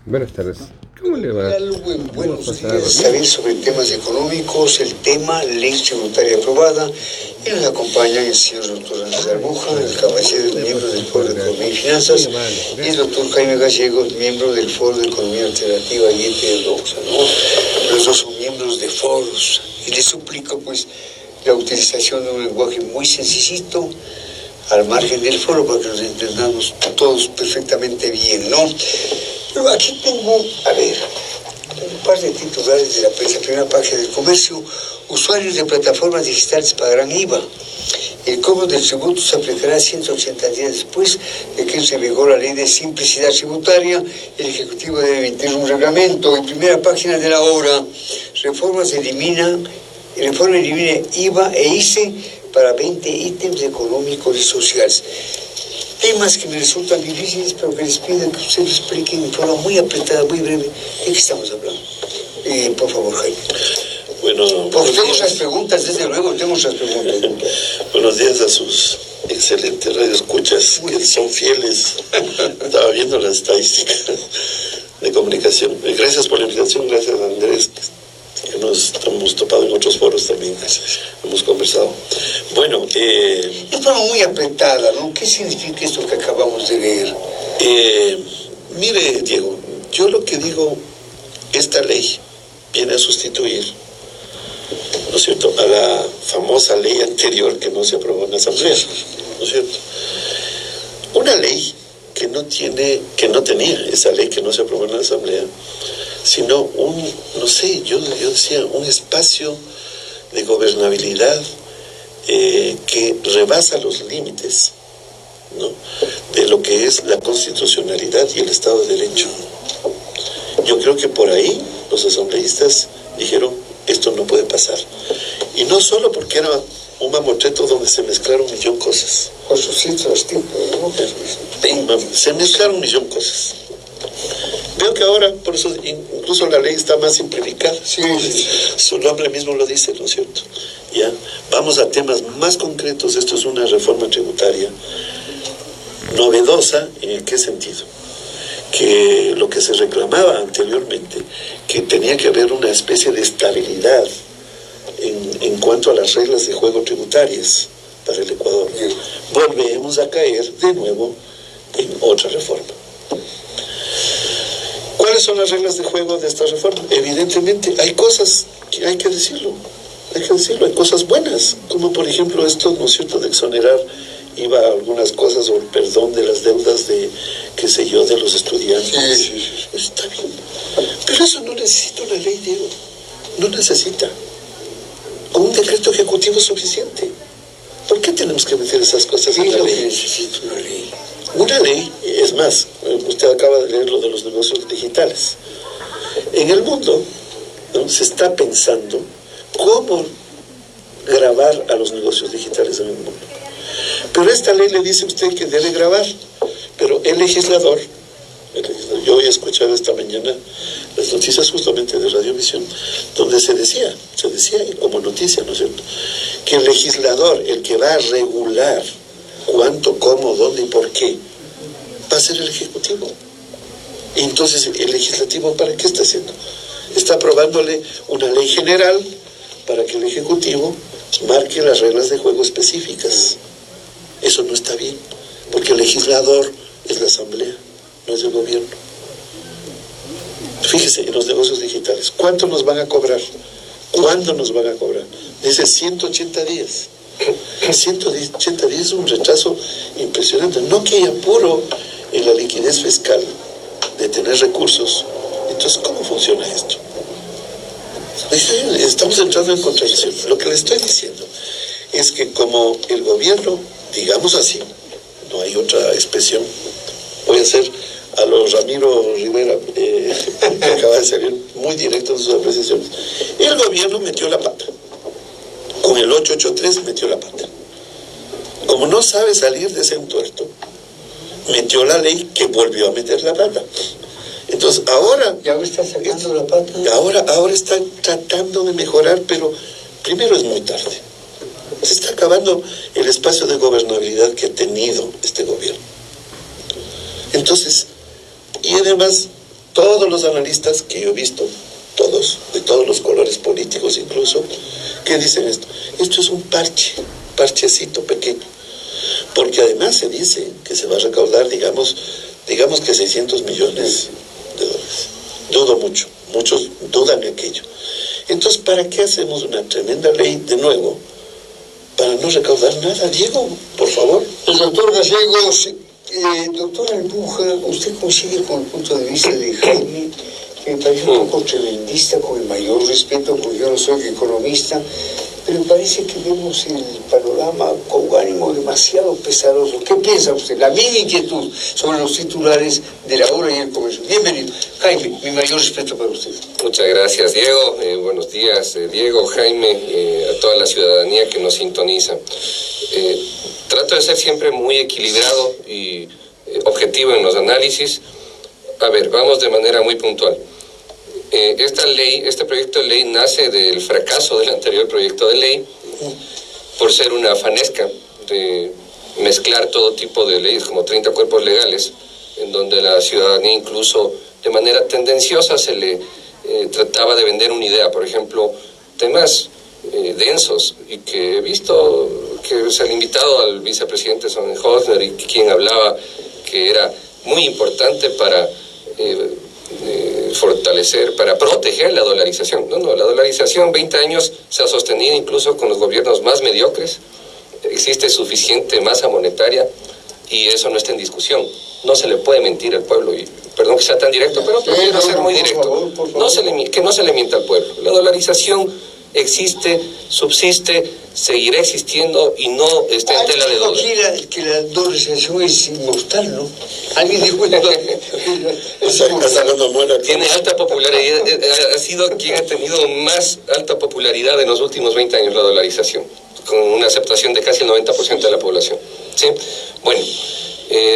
Buenas tardes. ¿Cómo le va? Buenos días. Saber sobre temas económicos, el tema ley tributaria aprobada. Y nos acompañan el señor doctor Andrés Arbuja, el cabecero, miembro del Foro de Economía y Finanzas, y el doctor Jaime Gallegos, miembro del Foro de Economía Alternativa y heterodoxa, ¿no? Los dos son miembros de foros. Y les suplico, pues, la utilización de un lenguaje muy sencillito, al margen del foro, para que nos entendamos todos perfectamente bien, ¿no? Pero aquí tengo, a ver, un par de titulares de la prensa. Primera página del Comercio: usuarios de plataformas digitales pagarán IVA. El cobro del tributo se aplicará 180 días después de que se vigore la ley de simplicidad tributaria. El Ejecutivo debe emitir un reglamento. En primera página de La Hora: reforma elimina IVA e ICE para 20 ítems económicos y sociales. Temas que me resultan difíciles, pero que les pido que ustedes expliquen de forma muy apretada, muy breve, de qué estamos hablando. Por favor, Jaime. Bueno, porque tengo esas preguntas, desde luego, tengo esas preguntas. Buenos días a sus excelentes radioescuchas, que son fieles. Estaba viendo las estadísticas de comunicación. Gracias por la invitación, gracias a Andrés, que nos hemos topado en otros foros también, hemos conversado. Bueno, de forma muy apretada, ¿no? ¿Qué significa esto que acabamos de leer? Mire, Diego, yo lo que digo, esta ley viene a sustituir, ¿no es cierto?, a la famosa ley anterior que no se aprobó en la Asamblea, ¿no es cierto? Una ley que no tenía esa ley que no se aprobó en la Asamblea, sino yo decía, un espacio de gobernabilidad que rebasa los límites, ¿no?, de lo que es la constitucionalidad y el Estado de Derecho. Yo creo que por ahí los asambleístas dijeron, esto no puede pasar. Y no solo porque era un mamotreto donde se mezclaron 1.000.000 cosas. 800 tipos, ¿no? Se mezclaron 1.000.000 cosas. Veo que ahora, por eso incluso la ley está más simplificada. Sí. Su nombre mismo lo dice, ¿no es cierto? Ya, vamos a temas más concretos. Esto es una reforma tributaria novedosa. ¿En qué sentido? Que lo que se reclamaba anteriormente, que tenía que haber una especie de estabilidad en cuanto a las reglas de juego tributarias para el Ecuador. Volvemos a caer de nuevo en otra reforma. ¿Cuáles son las reglas de juego de esta reforma? Evidentemente hay cosas que hay que decirlo, hay cosas buenas, como por ejemplo esto, ¿no es cierto?, de exonerar IVA a algunas cosas, o el perdón de las deudas de, qué sé yo, de los estudiantes. Sí. Está bien, pero eso no necesita una ley, Diego, no necesita. Con un decreto ejecutivo es suficiente. ¿Por qué tenemos que meter esas cosas en la ley? Necesita una ley. Una ley, es más, usted acaba de leer lo de los negocios digitales. En el mundo, ¿no?, se está pensando cómo gravar a los negocios digitales en el mundo. Pero esta ley le dice a usted que debe grabar, pero el legislador, yo hoy he escuchado esta mañana las noticias justamente de Radiovisión, donde se decía como noticia, ¿no es cierto?, que el legislador, el que va a regular cuánto, cómo, dónde y por qué, va a ser el Ejecutivo. Y entonces, ¿el Legislativo para qué está haciendo? Está aprobándole una ley general para que el Ejecutivo marque las reglas de juego específicas. Eso no está bien, porque el legislador es la Asamblea, no es el gobierno. Fíjese, en los negocios digitales, ¿cuánto nos van a cobrar? ¿Cuándo nos van a cobrar? Dice 180 días. 180 días es un retraso impresionante. No que hay apuro en la liquidez fiscal de tener recursos. Entonces, ¿cómo funciona esto? Estamos entrando en contradicción. Lo que le estoy diciendo es que como el gobierno, digamos así, no hay otra expresión, voy a hacer a los Ramiro Rivera, que acaba de salir muy directo en sus apreciaciones. El gobierno metió la pata. Con el 883 metió la pata. Como no sabe salir de ese entuerto, metió la ley que volvió a meter la pata. Entonces ahora... ¿Ya está sacando la pata? Ahora está tratando de mejorar, pero primero es muy tarde. Se está acabando el espacio de gobernabilidad que ha tenido este gobierno. Entonces, y además todos los analistas que yo he visto, todos, de todos los colores políticos incluso, que dicen esto. Esto es un parchecito pequeño. Porque además se dice que se va a recaudar, digamos que 600 millones de dólares. Dudo mucho, muchos dudan aquello. Entonces, ¿para qué hacemos una tremenda ley de nuevo? Para no recaudar nada. Diego, por favor. El doctor Gallegos, doctor Albuja, usted coincide con el punto de vista de Jaime, que me parece un poco tremendista, con el mayor respeto, porque yo no soy economista, pero parece que vemos el panorama con un ánimo demasiado pesaroso. ¿Qué piensa usted? La mínima inquietud sobre los titulares de La Hora y El Comercio. Bienvenido. Jaime, mi mayor respeto para usted. Muchas gracias, Diego. Buenos días, Diego, Jaime, a toda la ciudadanía que nos sintoniza. Trato de ser siempre muy equilibrado y objetivo en los análisis. A ver, vamos de manera muy puntual. Este proyecto de ley nace del fracaso del anterior proyecto de ley por ser una afanesca de mezclar todo tipo de leyes, como 30 cuerpos legales, en donde la ciudadanía incluso de manera tendenciosa se le trataba de vender una idea, por ejemplo, temas densos, y que he visto que se ha invitado al vicepresidente Sonnenholzner, y quien hablaba que era muy importante para fortalecer, para proteger la dolarización. No, la dolarización 20 años se ha sostenido incluso con los gobiernos más mediocres. Existe suficiente masa monetaria y eso no está en discusión. No se le puede mentir al pueblo, y perdón que sea tan directo, pero prefiero ser muy directo. Que no se le mienta al pueblo. La dolarización existe, subsiste, seguirá existiendo y no está en tela de duda. Que la dolarización es inmortal, ¿no? Alguien dijo tiene alta popularidad, ha sido quien ha tenido más alta popularidad en los últimos 20 años, la dolarización, con una aceptación de casi el 90% de la población. ¿Sí? Bueno,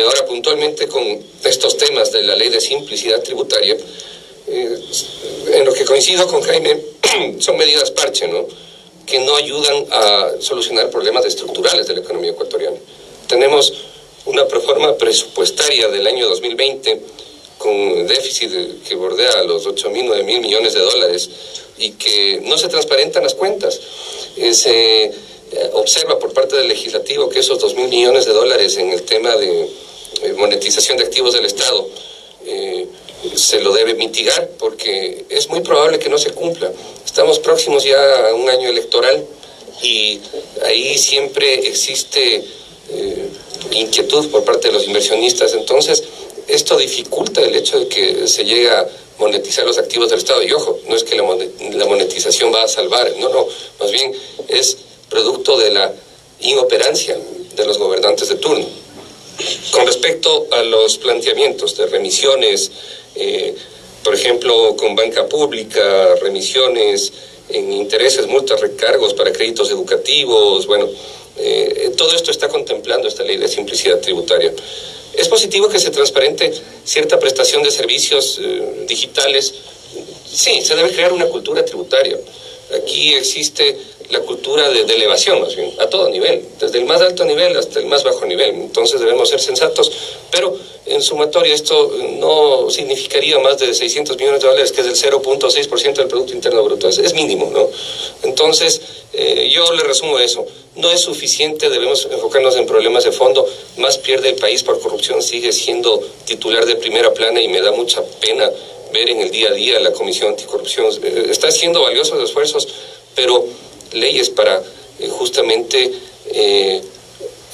ahora puntualmente con estos temas de la ley de simplicidad tributaria, en lo que coincido con Jaime, son medidas parche, ¿no?, que no ayudan a solucionar problemas estructurales de la economía ecuatoriana. Tenemos una proforma presupuestaria del año 2020 con déficit que bordea los 8.000, 9.000 millones de dólares, y que no se transparentan las cuentas. Se observa por parte del legislativo que esos 2.000 millones de dólares en el tema de monetización de activos del Estado se lo debe mitigar, porque es muy probable que no se cumpla. Estamos próximos ya a un año electoral y ahí siempre existe inquietud por parte de los inversionistas. Entonces, esto dificulta el hecho de que se llegue a monetizar los activos del Estado. Y ojo, no es que la monetización va a salvar, no, más bien es producto de la inoperancia de los gobernantes de turno. Con respecto a los planteamientos de remisiones, por ejemplo, con banca pública, remisiones en intereses, multas, recargos para créditos educativos, bueno, todo esto está contemplando esta ley de simplicidad tributaria. Es positivo que se transparente cierta prestación de servicios digitales. Sí, se debe crear una cultura tributaria. Aquí existe la cultura de elevación, más bien, a todo nivel, desde el más alto nivel hasta el más bajo nivel. Entonces debemos ser sensatos, pero en sumatoria esto no significaría más de 600 millones de dólares, que es el 0.6% del Producto Interno Bruto. Es mínimo, ¿no? Entonces, yo le resumo eso. No es suficiente, debemos enfocarnos en problemas de fondo. Más pierde el país por corrupción, sigue siendo titular de primera plana, y me da mucha pena ver en el día a día la Comisión Anticorrupción. Está haciendo valiosos esfuerzos, pero leyes para justamente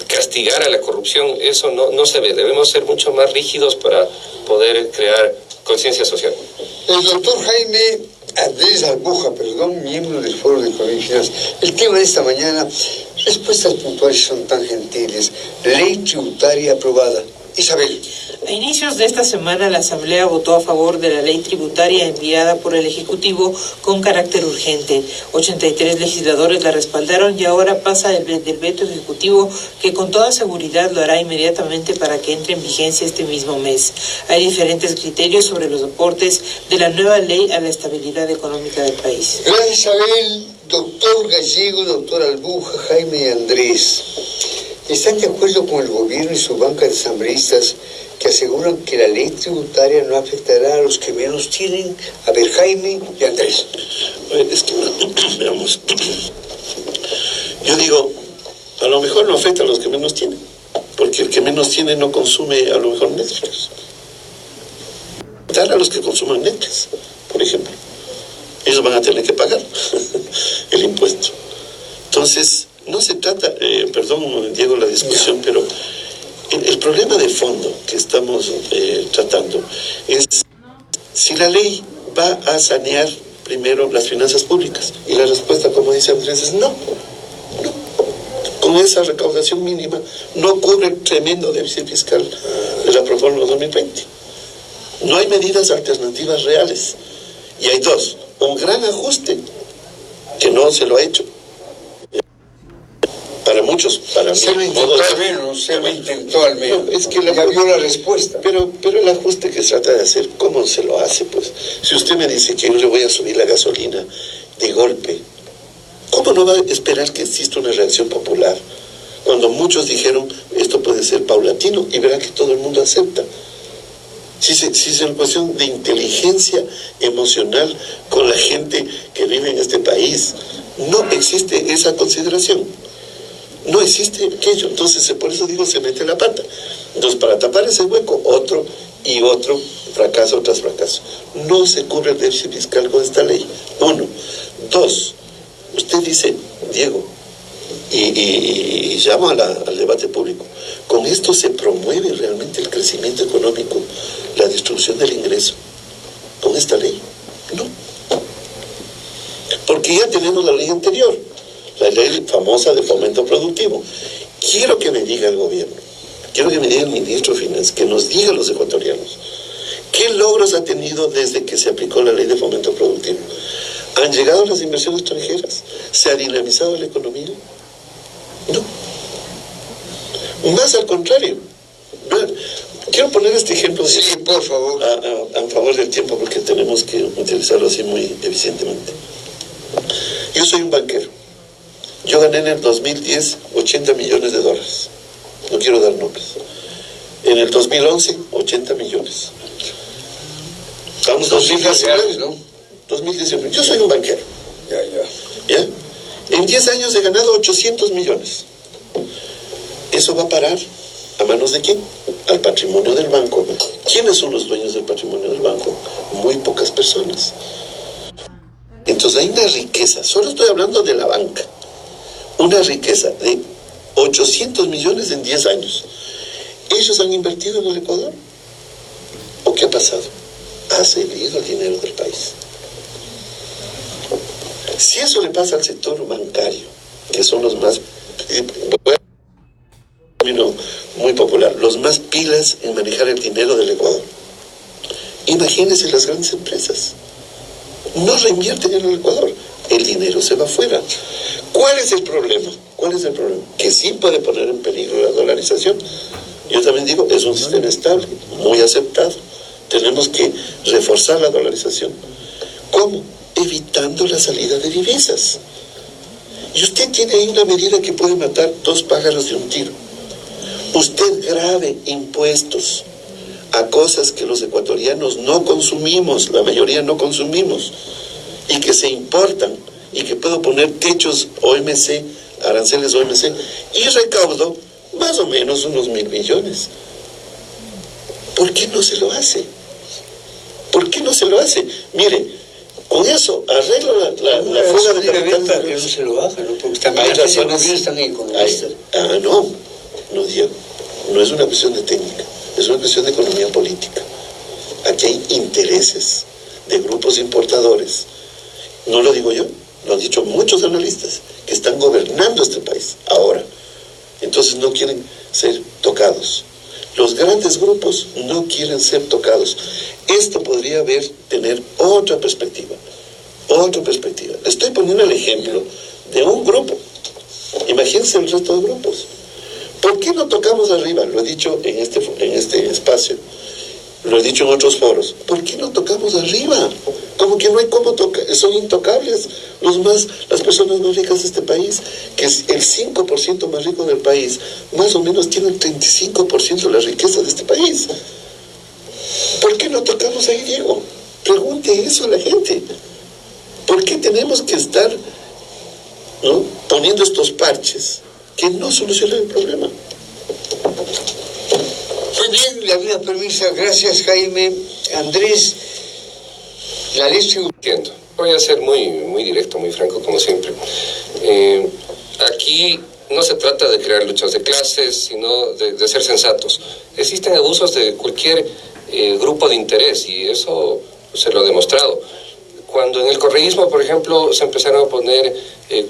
castigar a la corrupción, eso no se ve. Debemos ser mucho más rígidos para poder crear conciencia social. El doctor Jaime Andrés Albuja, miembro del Foro de Economía y Finanzas. El tema de esta mañana, respuestas puntuales son tan gentiles. Ley tributaria aprobada. Isabel. A inicios de esta semana, la Asamblea votó a favor de la ley tributaria enviada por el Ejecutivo con carácter urgente. 83 legisladores la respaldaron y ahora pasa del veto ejecutivo, que con toda seguridad lo hará inmediatamente para que entre en vigencia este mismo mes. Hay diferentes criterios sobre los aportes de la nueva ley a la estabilidad económica del país. Gracias, Isabel. Doctor Gallego, doctor Albuja, Jaime y Andrés. ¿Están de acuerdo con el gobierno y su banca de asambleístas que aseguran que la ley tributaria no afectará a los que menos tienen? A ver, Jaime y Andrés. Es que, veamos, yo digo, a lo mejor no afecta a los que menos tienen, porque el que menos tiene no consume a lo mejor Netflix. Dar a los que consuman Netflix, por ejemplo. Ellos van a tener que pagar el impuesto. Entonces, no se trata, perdón Diego la discusión, pero el problema de fondo que estamos tratando es si la ley va a sanear primero las finanzas públicas. Y la respuesta, como dice Andrés, es no. Con esa recaudación mínima no cubre el tremendo déficit fiscal de la proforma 2020. No hay medidas alternativas reales. Y hay dos. Un gran ajuste que no se lo ha hecho. Para muchos, para mí. Se lo intentó al menos, se lo intentó al menos. No, es que ya vio la respuesta. Pero el ajuste que se trata de hacer, ¿cómo se lo hace? Pues, si usted me dice que yo le voy a subir la gasolina de golpe, ¿cómo no va a esperar que exista una reacción popular? Cuando muchos dijeron, esto puede ser paulatino, y verá que todo el mundo acepta. Si es una cuestión de inteligencia emocional con la gente que vive en este país, no existe esa consideración. No existe aquello. Entonces, por eso digo, se mete la pata. Entonces, para tapar ese hueco, otro y otro fracaso tras fracaso. No se cubre el déficit fiscal con esta ley. Uno. Dos, usted dice, Diego, y llamo al debate público, ¿con esto se promueve realmente el crecimiento económico, la distribución del ingreso? ¿Con esta ley? No. Porque ya tenemos la ley anterior, la ley famosa de fomento productivo. Quiero que me diga el gobierno, quiero que me diga el ministro de Finanzas, que nos diga a los ecuatorianos, ¿qué logros ha tenido desde que se aplicó la ley de fomento productivo? ¿Han llegado las inversiones extranjeras? ¿Se ha dinamizado la economía? No. Más al contrario. Quiero poner este ejemplo Sí, por favor. a favor del tiempo, porque tenemos que utilizarlo así muy eficientemente. Yo soy un banquero. Yo gané en el 2010 $80 millones. No quiero dar nombres. En el 2011, 80 millones. Vamos, 2019, ¿no? 2019. Yo soy un banquero. Ya. ¿Ya? En 10 años he ganado 800 millones. ¿Eso va a parar? ¿A manos de quién? Al patrimonio del banco. ¿Quiénes son los dueños del patrimonio del banco? Muy pocas personas. Entonces hay una riqueza, solo estoy hablando de la banca, una riqueza de 800 millones en 10 años. ¿Ellos han invertido en el Ecuador? ¿O qué ha pasado? Ha salido el dinero del país. Si eso le pasa al sector bancario, que son los más, muy popular, los más pilas en manejar el dinero del Ecuador, imagínense las grandes empresas. No reinvierten en el Ecuador, el dinero se va afuera. ¿Cuál es el problema? Que sí puede poner en peligro la dolarización. Yo también digo, es un sistema estable, muy aceptado. Tenemos que reforzar la dolarización. ¿Cómo? Evitando la salida de divisas. Y usted tiene ahí una medida que puede matar 2 pájaros de un tiro. Usted grave impuestos a cosas que los ecuatorianos no consumimos, la mayoría no consumimos, y que se importan, y que puedo poner techos OMC, aranceles OMC, y recaudo más o menos unos 1.000 millones. ¿Por qué no se lo hace? ¿Por qué no se lo hace? Mire, con eso arreglo la fuga de capital. Que no se lo haga, ¿no? Porque también las economías están economistas. No, Diego, no es una cuestión de técnica, es una cuestión de economía política. Aquí hay intereses de grupos importadores. No lo digo yo, lo han dicho muchos analistas que están gobernando este país ahora. Entonces no quieren ser tocados. Los grandes grupos no quieren ser tocados. Esto podría tener otra perspectiva. Estoy poniendo el ejemplo de un grupo. Imagínense el resto de grupos. ¿Por qué no tocamos arriba? Lo he dicho en este espacio, lo he dicho en otros foros. ¿Por qué no tocamos arriba? Como que no hay cómo tocar, son intocables las personas más ricas de este país, que es el 5% más rico del país, más o menos tiene el 35% de la riqueza de este país. ¿Por qué no tocamos ahí, Diego? Pregunte eso a la gente. ¿Por qué tenemos que estar, ¿no?, poniendo estos parches que no solucionan el problema? Muy bien, le había permiso. Gracias, Jaime. Andrés, la ley tributaria. Voy a ser muy directo, muy franco, como siempre. Aquí no se trata de crear luchas de clases, sino de ser sensatos. Existen abusos de cualquier grupo de interés, y eso se lo ha demostrado. Cuando en el correísmo, por ejemplo, se empezaron a poner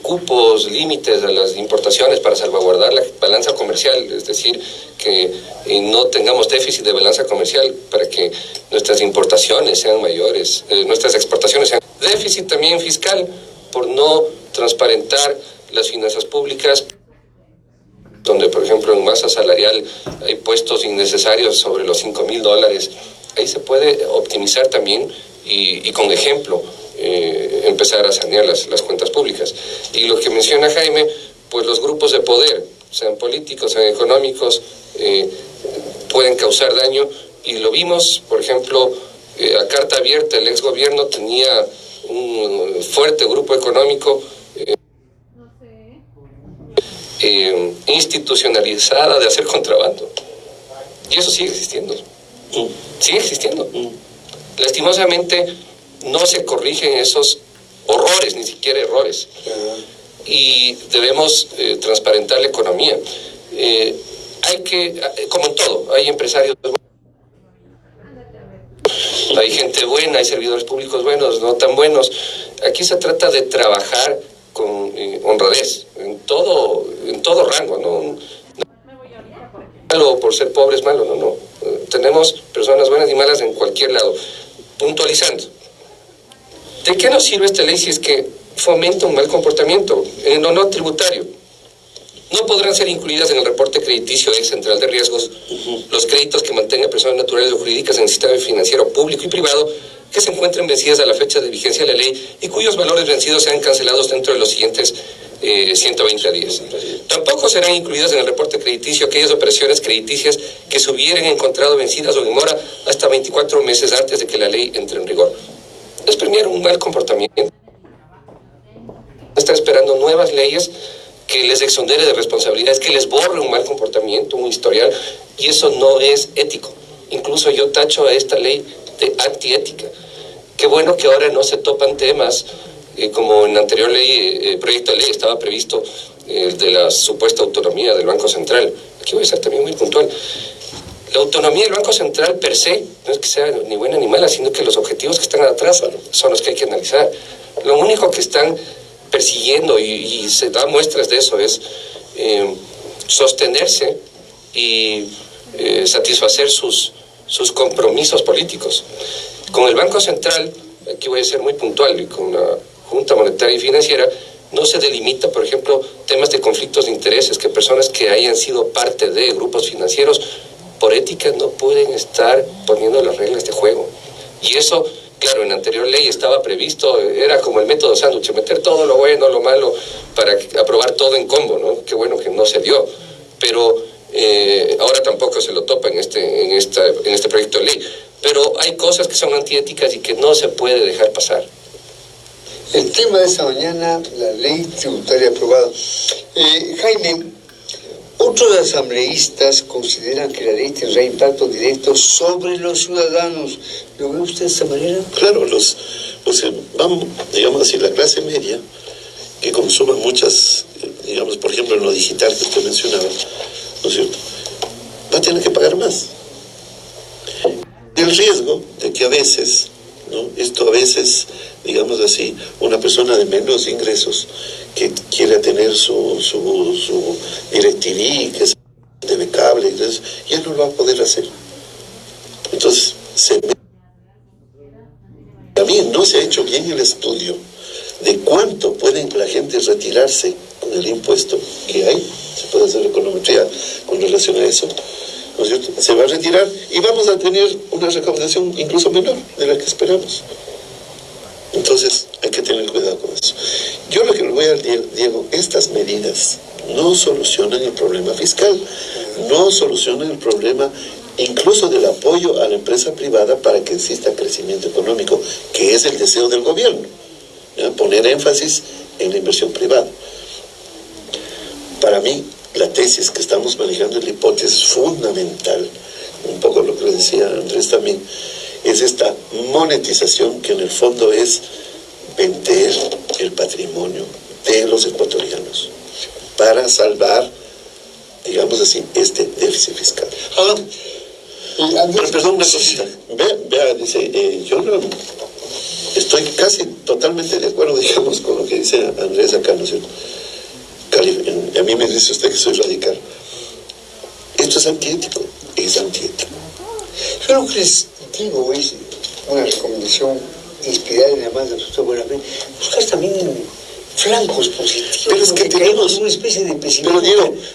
cupos, límites a las importaciones para salvaguardar la balanza comercial, es decir, que no tengamos déficit de balanza comercial para que nuestras importaciones sean mayores, nuestras exportaciones sean. Déficit también fiscal por no transparentar las finanzas públicas, donde, por ejemplo, en masa salarial hay puestos innecesarios sobre los $5,000. Ahí se puede optimizar también y con ejemplo empezar a sanear las cuentas públicas. Y lo que menciona Jaime, pues los grupos de poder, sean políticos, sean económicos, pueden causar daño, y lo vimos, por ejemplo, a carta abierta. El ex gobierno tenía un fuerte grupo económico institucionalizada de hacer contrabando, y eso sigue existiendo. Sigue existiendo. Lastimosamente no se corrigen esos horrores, ni siquiera errores, y debemos transparentar la economía. Hay que, como en todo, hay empresarios, hay gente buena, hay servidores públicos buenos, no tan buenos. Aquí se trata de trabajar con honradez en todo rango, ¿no? Malo por ser pobre es malo, no. Tenemos personas buenas y malas en cualquier lado. Puntualizando, ¿de qué nos sirve esta ley si es que fomenta un mal comportamiento en lo no tributario? No podrán ser incluidas en el reporte crediticio ex central de riesgos los créditos que mantengan personas naturales o jurídicas en el sistema financiero público y privado que se encuentren vencidas a la fecha de vigencia de la ley y cuyos valores vencidos sean cancelados dentro de los siguientes 120 días. Tampoco serán incluidas en el reporte crediticio aquellas operaciones crediticias que se hubieran encontrado vencidas o en mora hasta 24 meses antes de que la ley entre en rigor. Es premiar un mal comportamiento. Está esperando nuevas leyes que les exonere de responsabilidades, que les borre un mal comportamiento, un historial, y eso no es ético. Incluso yo tacho a esta ley de antiética. Qué bueno que ahora no se topan temas como en la anterior ley, proyecto de ley estaba previsto de la supuesta autonomía del Banco Central. Aquí voy a ser también muy puntual. La autonomía del Banco Central per se no es que sea ni buena ni mala, sino que los objetivos que están atrás son los que hay que analizar. Lo único que están persiguiendo, y se da muestras de eso, es sostenerse y satisfacer sus compromisos políticos. Con el Banco Central, aquí voy a ser muy puntual, y con la Junta Monetaria y Financiera, no se delimita, por ejemplo, temas de conflictos de intereses, que personas que hayan sido parte de grupos financieros, por ética, no pueden estar poniendo las reglas de juego. Y eso, claro, en la anterior ley estaba previsto, era como el método sándwich, meter todo lo bueno, lo malo, para aprobar todo en combo, ¿no? Qué bueno que no se dio, pero ahora tampoco se lo topa en este proyecto de ley. Pero hay cosas que son antiéticas y que no se puede dejar pasar. El tema de esta mañana, la ley tributaria aprobada. Jaime, otros asambleístas consideran que la ley tendrá impacto directo sobre los ciudadanos. ¿Lo ve usted de esta manera? Claro, vamos, digamos así, la clase media, que consuma muchas, digamos, por ejemplo, en lo digital que usted mencionaba, ¿no es cierto?, va a tener que pagar más. El riesgo de que a veces, ¿no?, digamos así, una persona de menos ingresos que quiera tener su DirecTV, que es de cable, ya no lo va a poder hacer. Entonces, también no se ha hecho bien el estudio de cuánto pueden la gente retirarse con el impuesto que hay. Se puede hacer econometría con relación a eso, ¿no es cierto? Se va a retirar y vamos a tener una recaudación incluso menor de la que esperamos. Entonces hay que tener cuidado con eso. Yo lo que le voy a decir, Diego, estas medidas no solucionan el problema fiscal, no solucionan el problema incluso del apoyo a la empresa privada para que exista crecimiento económico, que es el deseo del gobierno, ¿ya? Poner énfasis en la inversión privada. Para mí, la tesis que estamos manejando es la hipótesis fundamental, un poco lo que le decía Andrés también, es esta monetización que en el fondo es vender el patrimonio de los ecuatorianos para salvar, digamos así, este déficit fiscal. Pero perdón, una cosita. Vea, dice, yo no, estoy casi totalmente de acuerdo, digamos, con lo que dice Andrés acá, ¿no es cierto? A mí me dice usted que soy radical. Esto es antiético, es antiético. Yo lo que les digo es una recomendación inspirada en la más absoluta buena fe, buscar también flancos positivos. Pero es que tenemos una especie de pesimismo.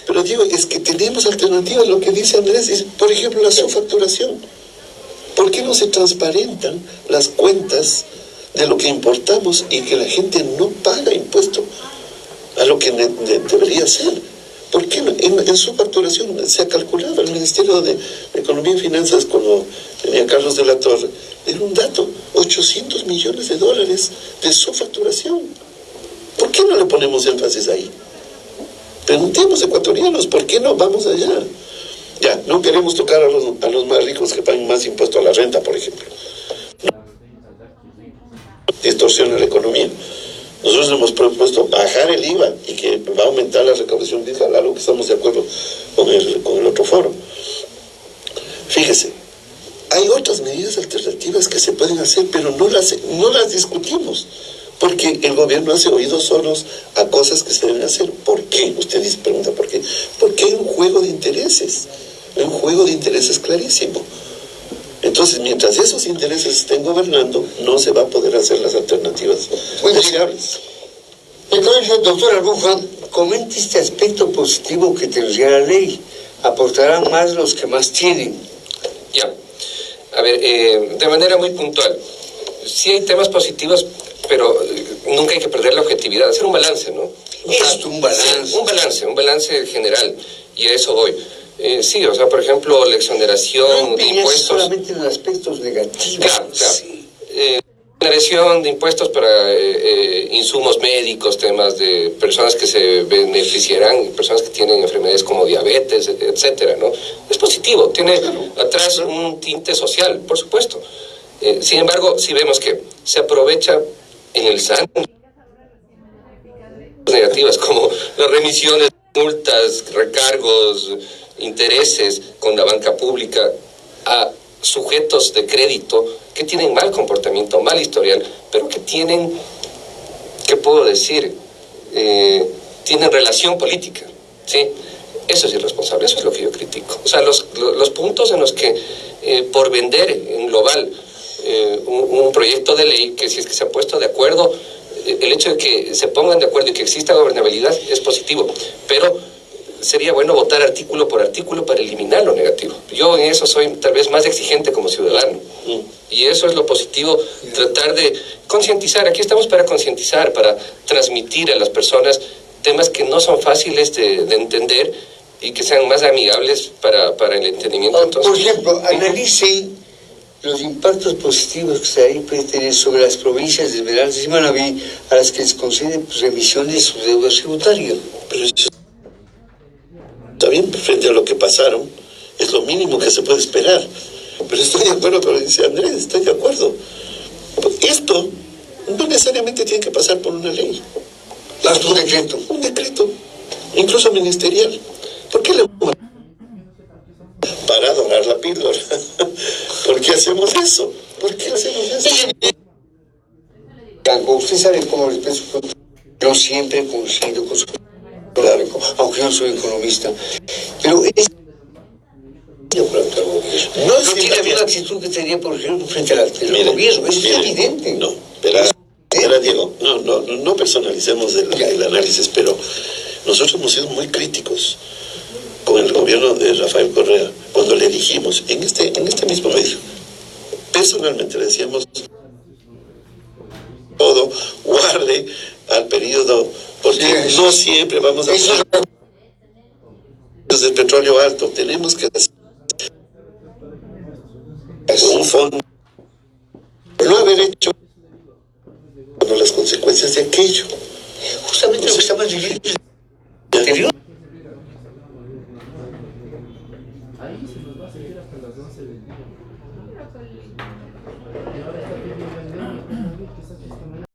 Pero Diego, es que tenemos alternativas. Lo que dice Andrés es, por ejemplo, la subfacturación. ¿Por qué no se transparentan las cuentas de lo que importamos y que la gente no paga impuesto a lo que debería ser? ¿Por qué no? En subfacturación se ha calculado, el Ministerio de Economía y Finanzas, cuando tenía Carlos de la Torre, era un dato, $800 millones de subfacturación. ¿Por qué no le ponemos énfasis ahí? Preguntemos, ecuatorianos, ¿por qué no vamos allá? Ya, no queremos tocar a los más ricos que pagan más impuesto a la renta, por ejemplo. Distorsiona la economía. Nosotros hemos propuesto bajar el IVA y que va a aumentar la recaudación fiscal, algo que estamos de acuerdo con el otro foro. Fíjese, hay otras medidas alternativas que se pueden hacer, pero no las discutimos, porque el gobierno hace oídos sordos a cosas que se deben hacer. ¿Por qué? Usted pregunta ¿por qué? Porque hay un juego de intereses, clarísimo. Entonces, mientras esos intereses estén gobernando, no se va a poder hacer las alternativas deseables. Entonces, doctor Arbuja, comente este aspecto positivo que tendría la ley. Aportarán más los que más tienen. Ya. A ver, de manera muy puntual. Sí hay temas positivos, pero nunca hay que perder la objetividad. Hacer un balance, ¿no? Un balance. Sí, un balance general. Y a eso voy. Sí, o sea, por ejemplo, la exoneración de impuestos. Solamente en los aspectos negativos. Claro. Sí. Exoneración de impuestos para insumos médicos, temas de personas que se beneficiarán, personas que tienen enfermedades como diabetes, etcétera, ¿no? Es positivo, tiene atrás un tinte social, por supuesto. Sin embargo, si vemos que se aprovecha en el SAN negativas como las remisiones, multas, recargos, intereses con la banca pública a sujetos de crédito que tienen mal comportamiento, mal historial, pero que tienen, ¿qué puedo decir? Tienen relación política, ¿sí? Eso es irresponsable, eso es lo que yo critico. O sea, los puntos en los que por vender en global un proyecto de ley, que si es que se ha puesto de acuerdo, el hecho de que se pongan de acuerdo y que exista gobernabilidad es positivo, pero sería bueno votar artículo por artículo para eliminar lo negativo. Yo en eso soy tal vez más exigente como ciudadano. Y eso es lo positivo, tratar de concientizar. Aquí estamos para concientizar, para transmitir a las personas temas que no son fáciles de entender y que sean más amigables para el entendimiento. Entonces, por ejemplo, analicen los impactos positivos que se puede tener sobre las provincias de Esmeraldas y Manabí, a las que les conceden remisión de su deuda tributaria. Pero eso está bien, frente a lo que pasaron, es lo mínimo que se puede esperar. Pero estoy de acuerdo con lo que dice Andrés, estoy de acuerdo. Esto no necesariamente tiene que pasar por una ley. Un decreto, incluso ministerial. ¿Por qué le para dorar la píldora? ¿Por qué hacemos eso? Usted sabe cómo yo siempre coincido con su... Claro, aunque yo no soy economista, pero es... No tiene la misma actitud que tenía, por ejemplo, frente al gobierno. Eso es evidente. No, pero Diego, no personalicemos el análisis, pero nosotros hemos sido muy críticos con el gobierno de Rafael Correa cuando le elegimos en este mismo medio. Personalmente le decíamos tarde al periodo, porque Sí, no siempre vamos a eso hacer del petróleo alto. Tenemos que hacer un fondo, no haber hecho las consecuencias de aquello. justamente lo que estamos viviendo es el anterior. Ahí se nos va a seguir hasta las 11 del día.